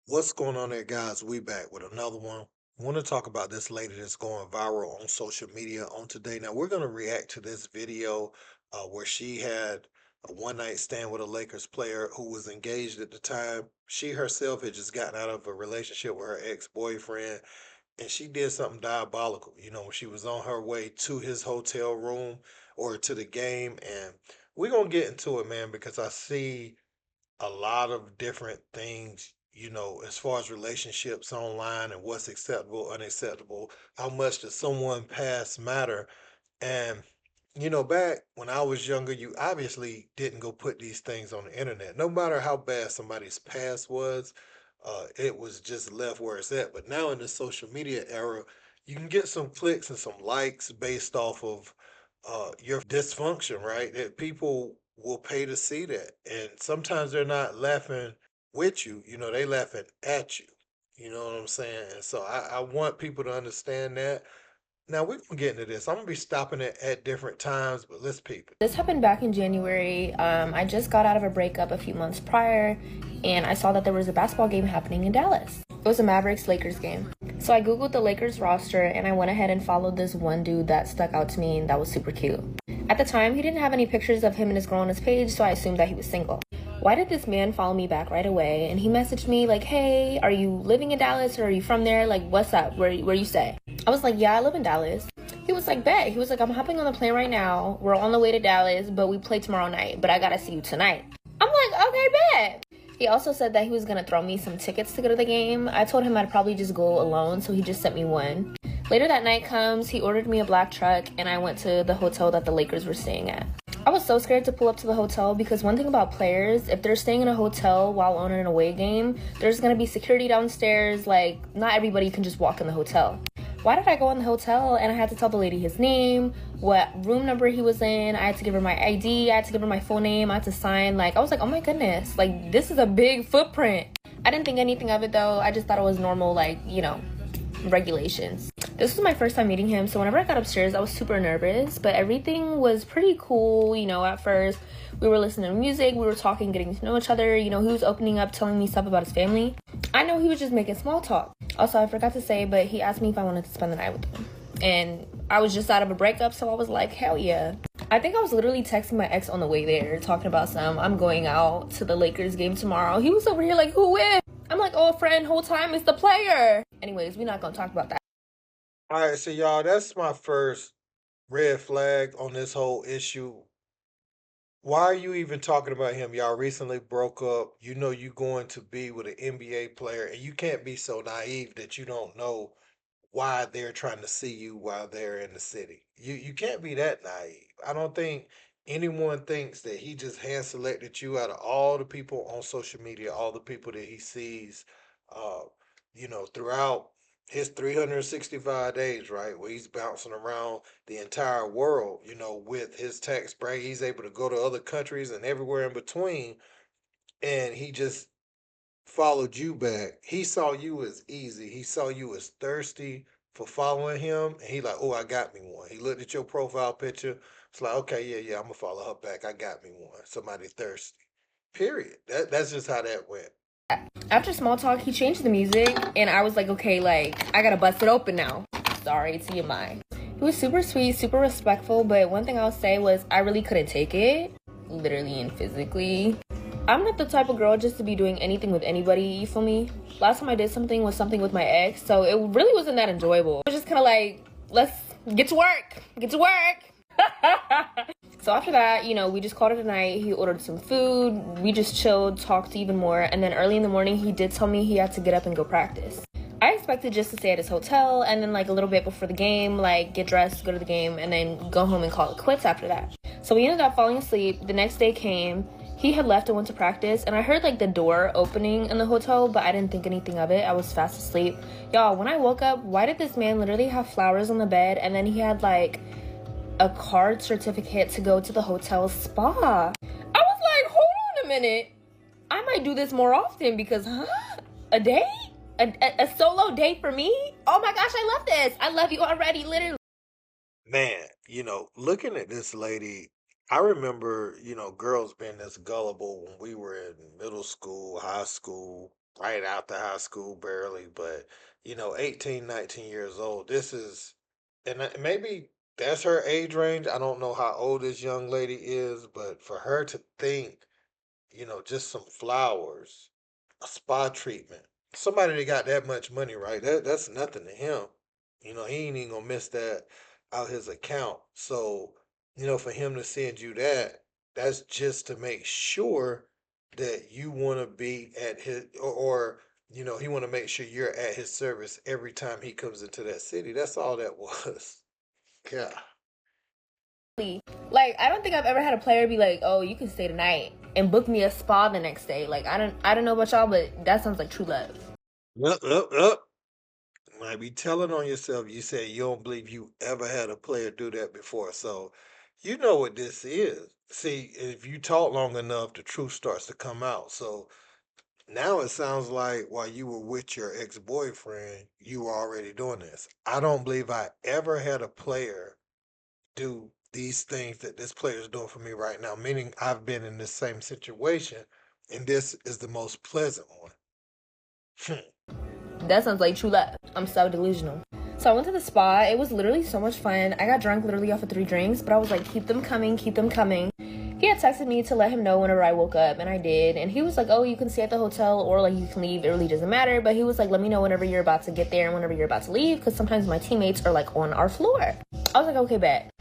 What's going on there, guys? We back with another one. I want to talk about this lady that's going viral on social media on today. Now we're going to react to this video where she had a one night stand with a Lakers player who was engaged at the time. She herself had just gotten out of a relationship with her ex boyfriend, and she did something diabolical. When she was on her way to his hotel room or to the game, and we're gonna get into it, man, because I see a lot of different things, as far as relationships online and what's acceptable, unacceptable. How much does someone past matter? And, back when I was younger, you obviously didn't go put these things on the internet. No matter how bad somebody's past was, it was just left where it's at. But now in the social media era, you can get some clicks and some likes based off of your dysfunction, right? That people will pay to see that. And sometimes they're not laughing with you, they laughing at you. You know what I'm saying? And so I want people to understand that. Now we're gonna get into this. I'm gonna be stopping it at different times, but let's peep it. This happened back in January. I just got out of a breakup a few months prior, and I saw that there was a basketball game happening in Dallas. It was a Mavericks-Lakers game. So I Googled the Lakers roster, and I went ahead and followed this one dude that stuck out to me, and that was super cute. At the time, he didn't have any pictures of him and his girl on his page, so I assumed that he was single. Why did this man follow me back right away? And he messaged me like, hey, are you living in Dallas or are you from there? Like, what's up? Where you stay? I was like, yeah, I live in Dallas. He was like, bet. He was like, I'm hopping on the plane right now. We're on the way to Dallas, but we play tomorrow night. But I gotta see you tonight. I'm like, okay, bet. He also said that he was gonna throw me some tickets to go to the game. I told him I'd probably just go alone, so he just sent me one. Later that night comes, he ordered me a black truck, and I went to the hotel that the Lakers were staying at. I was so scared to pull up to the hotel because one thing about players, if they're staying in a hotel while on an away game, there's gonna be security downstairs. Like, not everybody can just walk in the hotel. Why did I go in the hotel and I had to tell the lady his name, what room number he was in? I had to give her my ID, I had to give her my full name, I had to sign. Like, I was like, oh my goodness, like, this is a big footprint. I didn't think anything of it though. I just thought it was normal, like, regulations. This was my first time meeting him, so whenever I got upstairs, I was super nervous, but everything was pretty cool. At first, we were listening to music, we were talking, getting to know each other. He was opening up, telling me stuff about his family. I know he was just making small talk. Also, I forgot to say, but he asked me if I wanted to spend the night with him. And I was just out of a breakup, so I was like, hell yeah. I think I was literally texting my ex on the way there, talking about I'm going out to the Lakers game tomorrow. He was over here like, who is? I'm like, oh, friend, whole time it's the player. Anyways, we're not gonna talk about that. All right, so y'all, that's my first red flag on this whole issue. Why are you even talking about him? Y'all recently broke up. You know you going to be with an NBA player, and you can't be so naive that you don't know why they're trying to see you while they're in the city. You can't be that naive. I don't think anyone thinks that he just hand selected you out of all the people on social media, all the people that he sees, uh, throughout his 365 days, right, where he's bouncing around the entire world, with his tax bracket. He's able to go to other countries and everywhere in between, and he just followed you back. He saw you as easy. He saw you as thirsty for following him. And he like, oh, I got me one. He looked at your profile picture. It's like, okay, yeah, I'm gonna follow her back. I got me one. Somebody thirsty. Period. That's just how that went. After small talk, he changed the music, and I was like, okay, like, I gotta bust it open now. Sorry, TMI. He was super sweet, super respectful, but one thing I'll say was I really couldn't take it, literally and physically. I'm not the type of girl just to be doing anything with anybody, you feel me? Last time I did something was something with my ex, so it really wasn't that enjoyable. It was just kind of like, let's get to work, get to work. So after that, we just called it a night. He ordered some food. We just chilled, talked even more. And then early in the morning, he did tell me he had to get up and go practice. I expected just to stay at his hotel and then like a little bit before the game, like get dressed, go to the game, and then go home and call it quits after that. So we ended up falling asleep. The next day came. He had left and went to practice, and I heard like the door opening in the hotel, but I didn't think anything of it. I was fast asleep. Y'all, when I woke up, why did this man literally have flowers on the bed, and then he had like a card certificate to go to the hotel spa? I was like, hold on a minute. I might do this more often because, a date? A solo date for me? Oh my gosh, I love this. I love you already, literally. Man, looking at this lady, I remember, girls being this gullible when we were in middle school, high school. right after high school, barely, but 18, 19 years old. This is, and maybe that's her age range. I don't know how old this young lady is, but for her to think, just some flowers, a spa treatment, somebody that got that much money, right? That's nothing to him. He ain't even gonna miss that out his account. So, for him to send you that, that's just to make sure that you want to be at his, or he want to make sure you're at his service every time he comes into that city. That's all that was. Yeah. Like, I don't think I've ever had a player be like, "Oh, you can stay tonight," and book me a spa the next day. Like, I don't know about y'all, but that sounds like true love. Up. Might be telling on yourself. You said you don't believe you ever had a player do that before. So you know what this is. See, if you talk long enough, the truth starts to come out. So now it sounds like while you were with your ex-boyfriend, you were already doing this. I don't believe I ever had a player do these things that this player is doing for me right now, meaning I've been in the same situation, and this is the most pleasant one. That sounds like true love. I'm so delusional. So I went to the spa. It was literally so much fun. I got drunk literally off of 3 drinks, but I was like, keep them coming, keep them coming. He had texted me to let him know whenever I woke up, and I did. And he was like, oh, you can stay at the hotel or like you can leave. It really doesn't matter. But he was like, let me know whenever you're about to get there and whenever you're about to leave, because sometimes my teammates are like on our floor. I was like, okay, bet.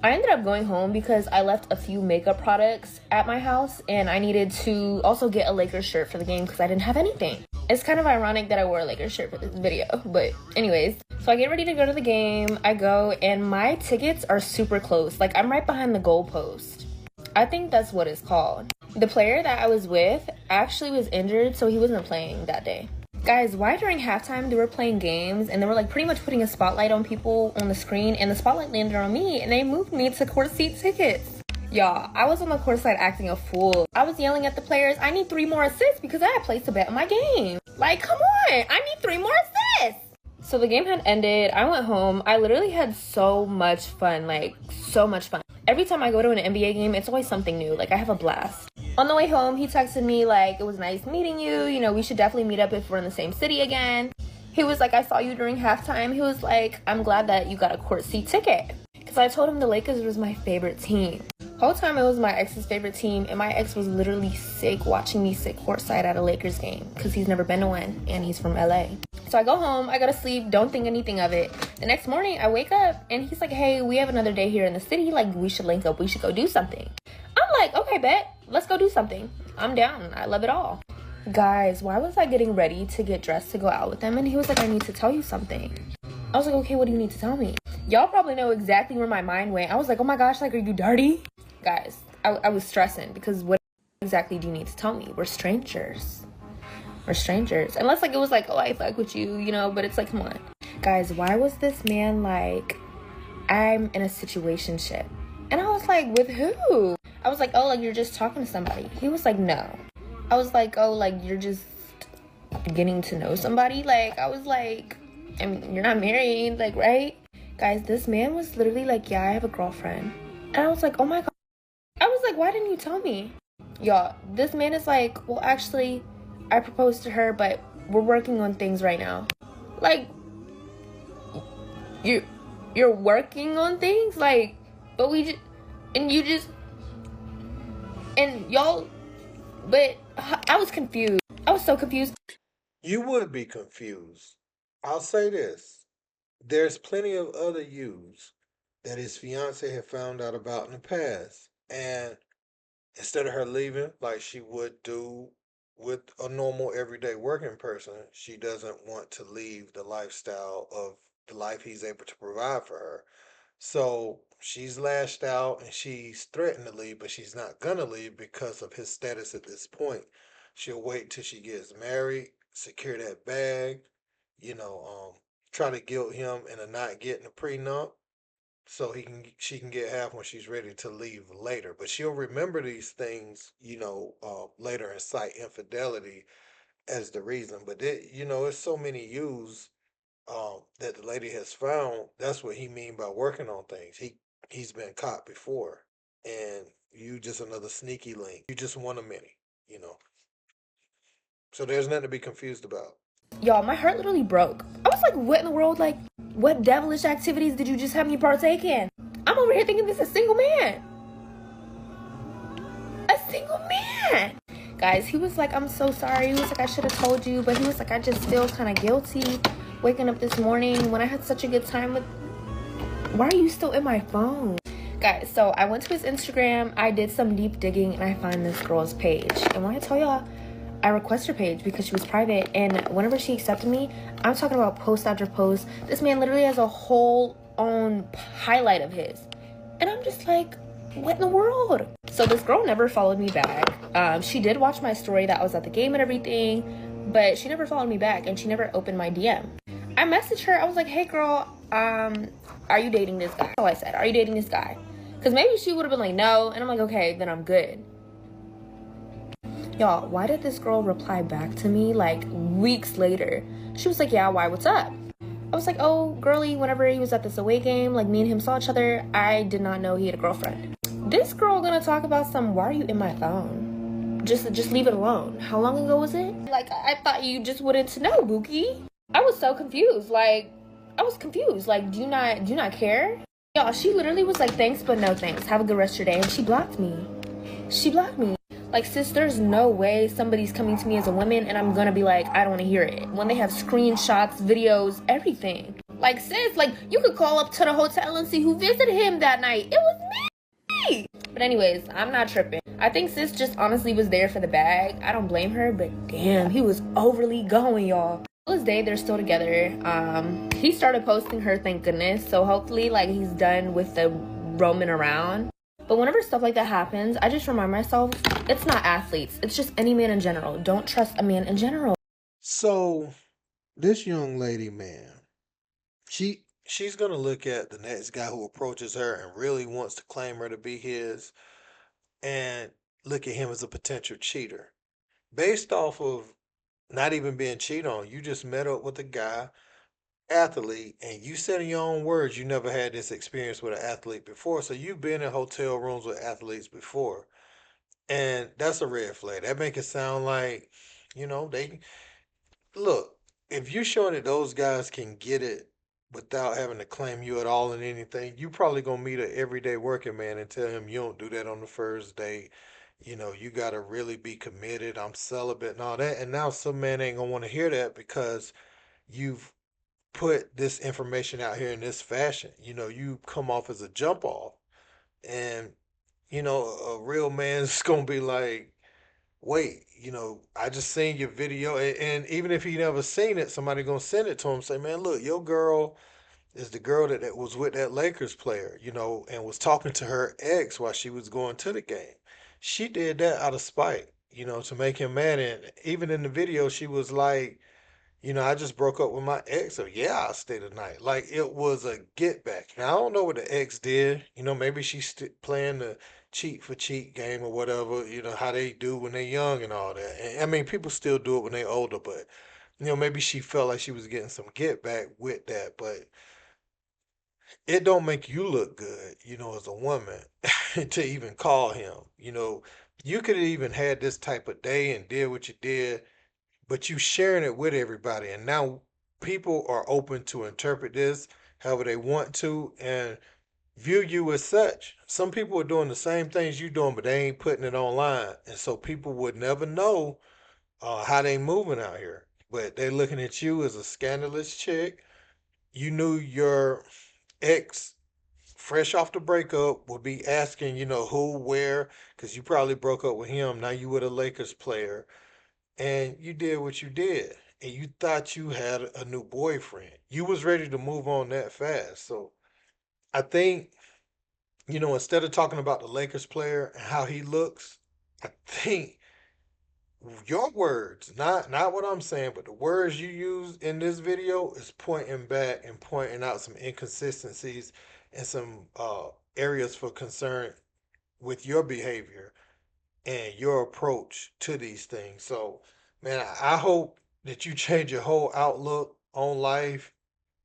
I ended up going home because I left a few makeup products at my house and I needed to also get a Lakers shirt for the game because I didn't have anything. It's kind of ironic that I wore a Lakers shirt for this video, but anyways. So I get ready to go to the game. I go and my tickets are super close. Like I'm right behind the goalpost. I think that's what it's called. The player that I was with actually was injured, so he wasn't playing that day. Guys, why during halftime they were playing games and they were like pretty much putting a spotlight on people on the screen and the spotlight landed on me and they moved me to court seat tickets. Y'all, I was on the court side acting a fool. I was yelling at the players, I need 3 more assists because I had placed a bet on my game. Like, come on, I need 3 more assists. So the game had ended. I went home. I literally had so much fun, like so much fun. Every time I go to an NBA game, it's always something new. Like I have a blast. On the way home, he texted me like, it was nice meeting you. We should definitely meet up if we're in the same city again. He was like, I saw you during halftime. He was like, I'm glad that you got a court seat ticket. Because I told him the Lakers was my favorite team. Whole time it was my ex's favorite team, and my ex was literally sick watching me sit courtside at a Lakers game because he's never been to one and he's from LA. So I go home, I go to sleep, don't think anything of it. The next morning I wake up and he's like, hey, we have another day here in the city, like we should link up, we should go do something. I'm like, okay, bet, let's go do something. I'm down, I love it all. Guys, why was I getting ready to get dressed to go out with him and he was like, I need to tell you something. I was like, okay, what do you need to tell me? Y'all probably know exactly where my mind went. I was like, oh my gosh, like, are you dirty? Guys, I was stressing because what exactly do you need to tell me? We're strangers. We're strangers. Unless, like, it was like, oh, I fuck with you, but it's like, come on. Guys, why was this man like, I'm in a situationship? And I was like, with who? I was like, oh, like, you're just talking to somebody. He was like, no. I was like, oh, like, you're just getting to know somebody? Like, I was like, I mean, you're not married, like, right? Guys, this man was literally like, yeah, I have a girlfriend. And I was like, oh my God. I was like, why didn't you tell me? Y'all, this man is like, well, actually, I proposed to her, but we're working on things right now. Like, you're working on things? Like, but we just, and you just, and y'all, but I was confused. I was so confused. You would be confused. I'll say this. There's plenty of other yous that his fiance had found out about in the past. And instead of her leaving like she would do with a normal everyday working person, she doesn't want to leave the lifestyle of the life he's able to provide for her. So she's lashed out and she's threatened to leave, but she's not gonna leave because of his status at this point. She'll wait till she gets married, secure that bag, you know, try to guilt him into not getting a prenup so she can get half when she's ready to leave later. But she'll remember these things, later and cite infidelity as the reason. But it's so many use that the lady has found. That's what he mean by working on things. He's been caught before, and you just another sneaky link. You just one of many, you know. So there's nothing to be confused about. Y'all, my heart literally broke. I was like, what in the world? Like, what devilish activities did you just have me partake in? I'm over here thinking this is a single man. A single man. Guys, he was like, I'm so sorry. He was like, I should have told you. But he was like, I just feel kind of guilty waking up this morning when I had such a good time with. Why are you still in my phone? Guys, so I went to his Instagram. I did some deep digging and I find this girl's page. And when I tell y'all, I request her page because she was private. And whenever she accepted me, I'm talking about post after post. This man literally has a whole own highlight of his. And I'm just like, what in the world? So this girl never followed me back. She did watch my story that I was at the game and everything, but she never followed me back and she never opened my DM. I messaged her. I was like, hey girl, are you dating this guy? Oh, I said, are you dating this guy? Because maybe she would have been like, no. And I'm like, okay, then I'm good. Y'all, why did this girl reply back to me like weeks later? She was like, yeah, why, what's up? I was like, oh, girly, whenever he was at this away game, like me and him saw each other, I did not know he had a girlfriend. This girl gonna talk about some, why are you in my phone? Just leave it alone. How long ago was it? Like, I thought you just wanted to know, Bookie. I was so confused. Like, I was confused. Like, do you not care? Y'all, she literally was like, thanks, but no thanks. Have a good rest of your day. And she blocked me. She blocked me. Like, sis, there's no way somebody's coming to me as a woman and I'm gonna be like, I don't want to hear it. When they have screenshots, videos, everything. Like, sis, like, you could call up to the hotel and see who visited him that night. It was me. But anyways, I'm not tripping. I think sis just honestly was there for the bag. I don't blame her, but damn, he was overly going, y'all. To this day, they're still together. He started posting her, thank goodness. So hopefully, like, he's done with the roaming around. But whenever stuff like that happens, I just remind myself, it's not athletes. It's just any man in general. Don't trust a man in general. So this young lady, man, she's gonna look at the next guy who approaches her and really wants to claim her to be his, and look at him as a potential cheater based off of not even being cheated on. You just met up with a guy, athlete, and you said in your own words you never had this experience with an athlete before. So you've been in hotel rooms with athletes before, and that's a red flag. That make it sound like, they look. If you're showing that those guys can get it without having to claim you at all in anything, you probably gonna meet an everyday working man and tell him you don't do that on the first date. You gotta really be committed. I'm celibate and all that. And now some man ain't gonna want to hear that because you've put this information out here in this fashion. You come off as a jump off, and a real man's gonna be like, wait, I just seen your video, and even if he never seen it, somebody gonna send it to him. Say, man, look, your girl is the girl that was with that Lakers player, and was talking to her ex while she was going to the game. She did that out of spite, to make him mad. And even in the video, she was like, I just broke up with my ex. So yeah, I'll stay the night. Like it was a get back. Now I don't know what the ex did. Maybe she's playing the cheat for cheat game or whatever. How they do when they're young and all that. And, I mean, people still do it when they're older, but maybe she felt like she was getting some get back with that. But it don't make you look good, as a woman, to even call him. You could have even had this type of day and did what you did, but you sharing it with everybody, and now people are open to interpret this however they want to and view you as such. Some people are doing the same things you doing, but they ain't putting it online, and so people would never know how they moving out here. But they're looking at you as a scandalous chick. You knew your ex fresh off the breakup would be asking, who, where, because you probably broke up with him. Now you with a Lakers player, and you did what you did, and you thought you had a new boyfriend. You was ready to move on that fast. So I think, instead of talking about the Lakers player and how he looks, I think your words, not what I'm saying, but the words you use in this video is pointing back and pointing out some inconsistencies and some areas for concern with your behavior and your approach to these things. So, man, I hope that you change your whole outlook on life.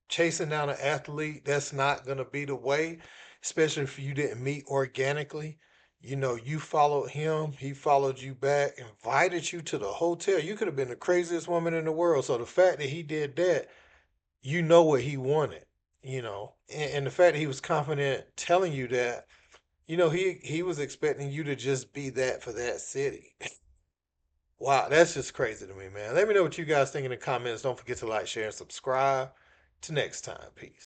Chasing down an athlete, that's not going to be the way, especially if you didn't meet organically. You followed him, he followed you back, invited you to the hotel. You could have been the craziest woman in the world. So the fact that he did that, you know what he wanted, and the fact that he was confident telling you that, he was expecting you to just be that for that city. Wow, that's just crazy to me, man. Let me know what you guys think in the comments. Don't forget to like, share, and subscribe. Till next time. Peace.